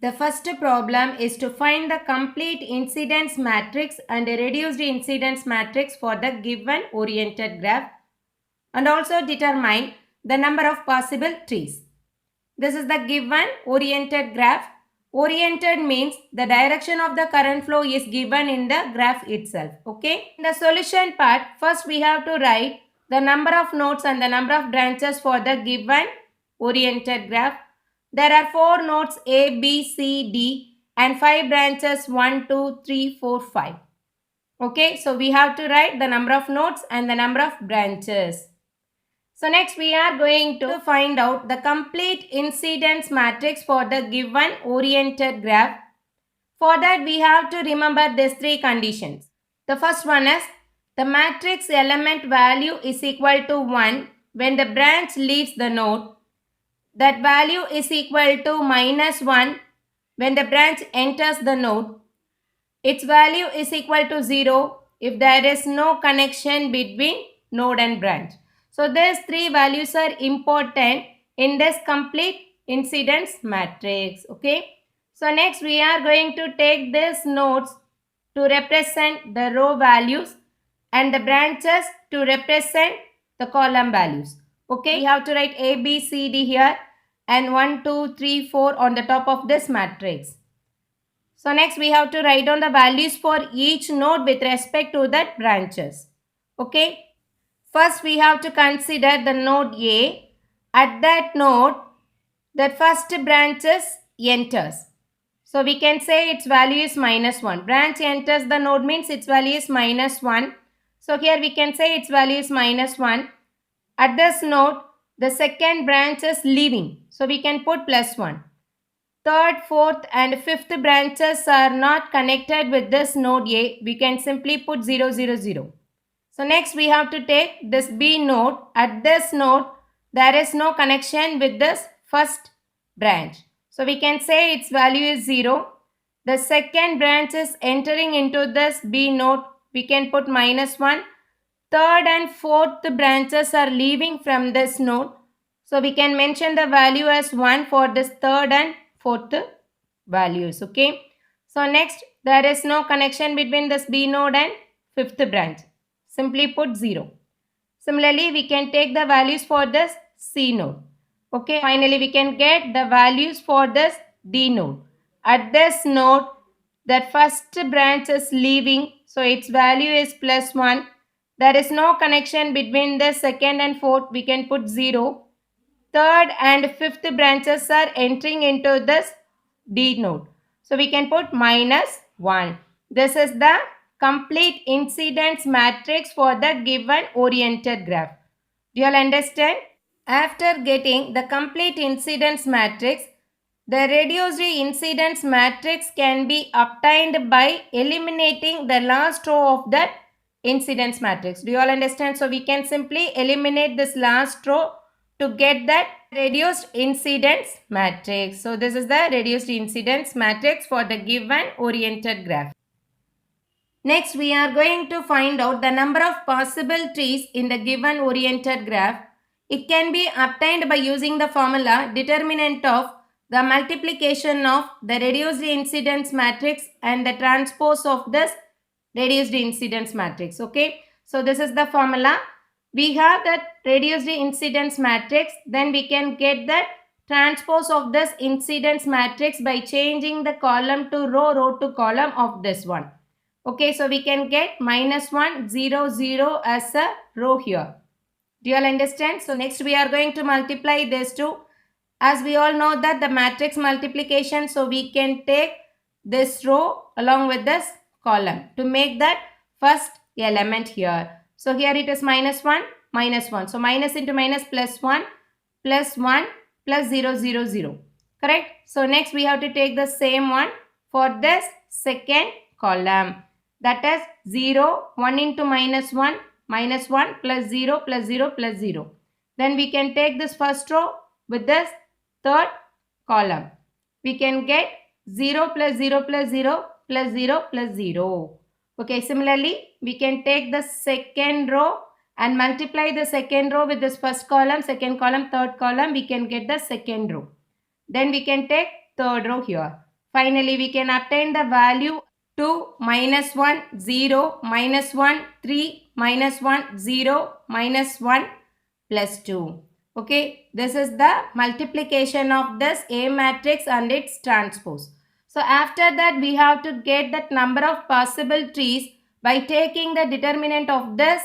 The first problem is to find the complete incidence matrix and a reduced incidence matrix for the given oriented graph and also determine the number of possible trees. This is the given oriented graph. Oriented means the direction of the current flow is given in the graph itself. Okay. In the solution part, first we have to write the number of nodes and the number of branches for the given oriented graph. There are 4 nodes A, B, C, D and 5 branches 1, 2, 3, 4, 5. Okay, so we have to write the number of nodes and the number of branches. So next we are going to find out the complete incidence matrix for the given oriented graph. For that we have to remember these 3 conditions. The first one is the matrix element value is equal to 1 when the branch leaves the node. That value is equal to -1 when the branch enters the node. Its value is equal to 0 if there is no connection between node and branch. So these 3 values are important in this complete incidence matrix. Okay. So next we are going to take these nodes to represent the row values and the branches to represent the column values. Okay, we have to write A, B, C, D here and 1, 2, 3, 4 on the top of this matrix. So next we have to write down the values for each node with respect to that branches. Okay. First we have to consider the node A. At that node, the first branches enters. So we can say its value is -1. Branch enters the node means its value is -1. So here we can say its value is -1. At this node, the second branch is leaving. So we can put +1. Third, fourth and fifth branches are not connected with this node A. We can simply put 0, 0, 0. So next we have to take this B node. At this node, there is no connection with this first branch. So we can say its value is 0. The second branch is entering into this B node. We can put -1. Third and fourth branches are leaving from this node. So we can mention the value as 1 for this third and fourth values. Okay. So next there is no connection between this B node and fifth branch. Simply put 0. Similarly, we can take the values for this C node. Okay. Finally, we can get the values for this D node. At this node, that first branch is leaving. So its value is +1. There is no connection between the second and fourth. We can put 0. Third and fifth branches are entering into this D node. So we can put -1. This is the complete incidence matrix for the given oriented graph. Do you all understand? After getting the complete incidence matrix, the reduced incidence matrix can be obtained by eliminating the last row of that incidence matrix. Do you all understand? So we can simply eliminate this last row to get that reduced incidence matrix. So this is the reduced incidence matrix for the given oriented graph. Next we are going to find out the number of possible trees in the given oriented graph. It can be obtained by using the formula determinant of the multiplication of the reduced incidence matrix and the transpose of this reduced incidence matrix. Okay. So this is the formula. We have that reduced incidence matrix. Then we can get that transpose of this incidence matrix by changing the column to row, row to column of this one. Okay, so we can get -1, 0, 0 as a row here. Do you all understand? So next we are going to multiply these two. As we all know that the matrix multiplication, so we can take this row along with this column to make that first element here. So here it is -1, -1. So minus into minus +1, +1, +0, 0, 0. Correct? So next we have to take the same one for this second column. That is 0, 1 into -1, -1 +0, +0, +0. Then we can take this first row with this third column. We can get 0 + 0 + 0 + 0 + 0. Okay, similarly, we can take the second row and multiply the second row with this first column, second column, third column. We can get the second row. Then we can take third row here. Finally, we can obtain the value 2, minus 1, 0, minus 1, 3, minus 1, 0, minus 1, plus 2. Okay, this is the multiplication of this A matrix and its transpose. So after that, we have to get that number of possible trees by taking the determinant of this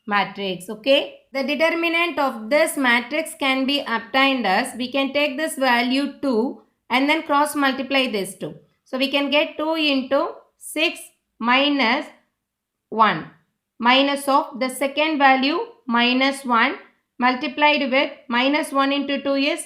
matrix. Okay, the determinant of this matrix can be obtained as we can take this value 2 and then cross multiply this 2. So we can get 2 into 6 minus 1 minus of the second value minus 1 multiplied with minus 1 into 2 is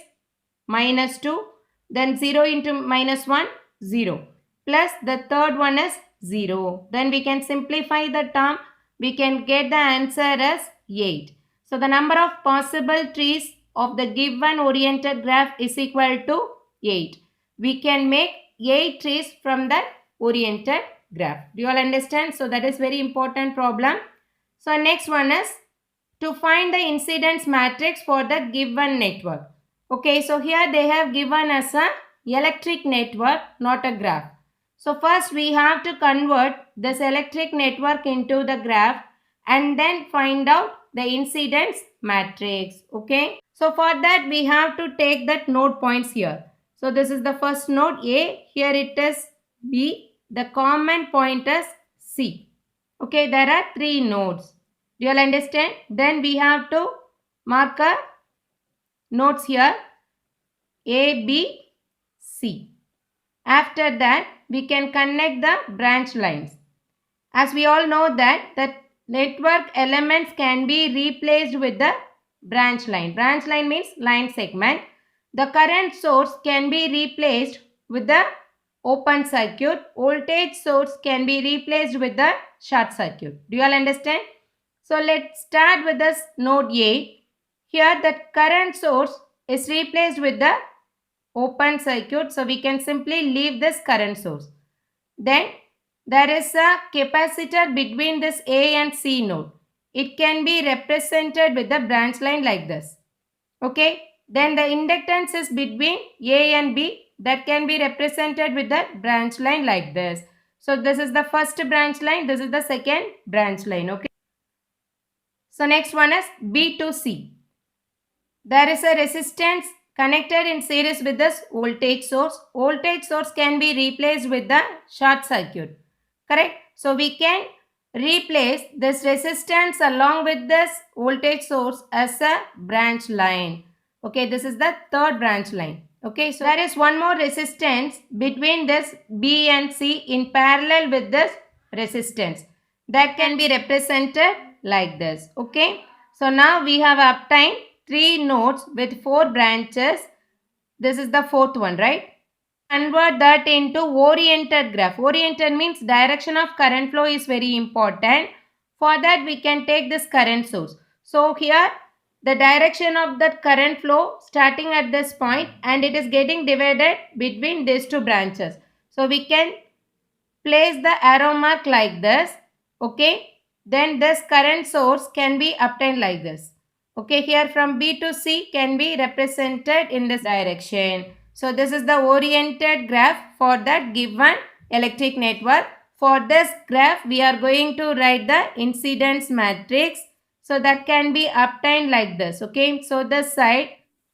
minus 2, then 0 into minus 1 0, plus the third one is 0. Then we can simplify the term, we can get the answer as 8. So the number of possible trees of the given oriented graph is equal to 8. We can make 8 trees from that oriented graph. Do you all understand? So that is very important problem. So next one is to find the incidence matrix for the given network. Okay, so here they have given us a electric network, not a graph. So first we have to convert this electric network into the graph and then find out the incidence matrix. Okay, so for that we have to take that node points here. So this is the first node A, here it is B, the common point is C. Okay, there are 3 nodes. Do you all understand? Then we have to mark a nodes here A, B, C. After that, we can connect the branch lines. As we all know that the network elements can be replaced with the branch line. Branch line means line segment. The current source can be replaced with the open circuit. Voltage source can be replaced with the short circuit. Do you all understand? So let's start with this node A. Here the current source is replaced with the open circuit. So we can simply leave this current source. Then there is a capacitor between this A and C node. It can be represented with the branch line like this. Okay. Then the inductance is between A and B. That can be represented with the branch line like this. So this is the first branch line. This is the second branch line. Okay. So next one is B to C. There is a resistance connected in series with this voltage source. Voltage source can be replaced with the short circuit. Correct? So we can replace this resistance along with this voltage source as a branch line. Okay, this is the third branch line. Okay, so there is one more resistance between this B and C in parallel with this resistance. That can be represented like this. Okay, so now we have obtained 3 nodes with 4 branches. This is the fourth one, right? Convert that into oriented graph. Oriented means direction of current flow is very important. For that we can take this current source. So here the direction of that current flow starting at this point and it is getting divided between these 2 branches. So we can place the arrow mark like this. Okay. Then this current source can be obtained like this. Okay. Here from B to C can be represented in this direction. So this is the oriented graph for that given electric network. For this graph we are going to write the incidence matrix. So that can be obtained like this. Okay. So this side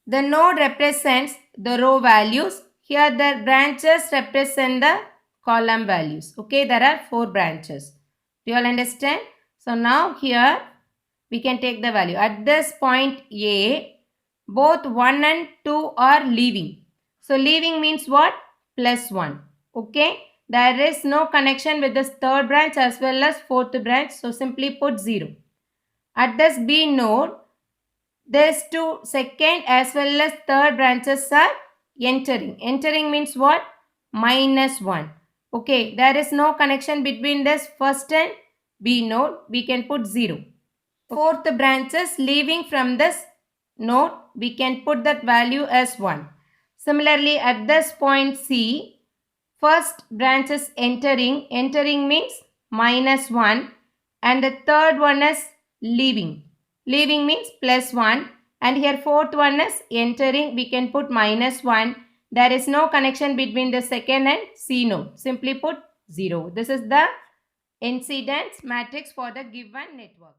the node represents the row values. Here the branches represent the column values. Okay. There are 4 branches. Do you all understand? So now here we can take the value. At this point A, both 1 and 2 are leaving. So leaving means what? Plus 1. Okay. There is no connection with this third branch as well as fourth branch. So simply put 0. At this B node, these 2 second as well as third branches are entering. Entering means what? Minus 1. Okay. There is no connection between this first and B node. We can put 0. Fourth branches leaving from this node, we can put that value as 1. Similarly, at this point C, first branch is entering. Entering means minus 1 and the third one is leaving. Leaving means plus 1 and here fourth one is entering. We can put minus 1 There is no connection between the second and C node. Simply put, 0. This is the incidence matrix for the given network.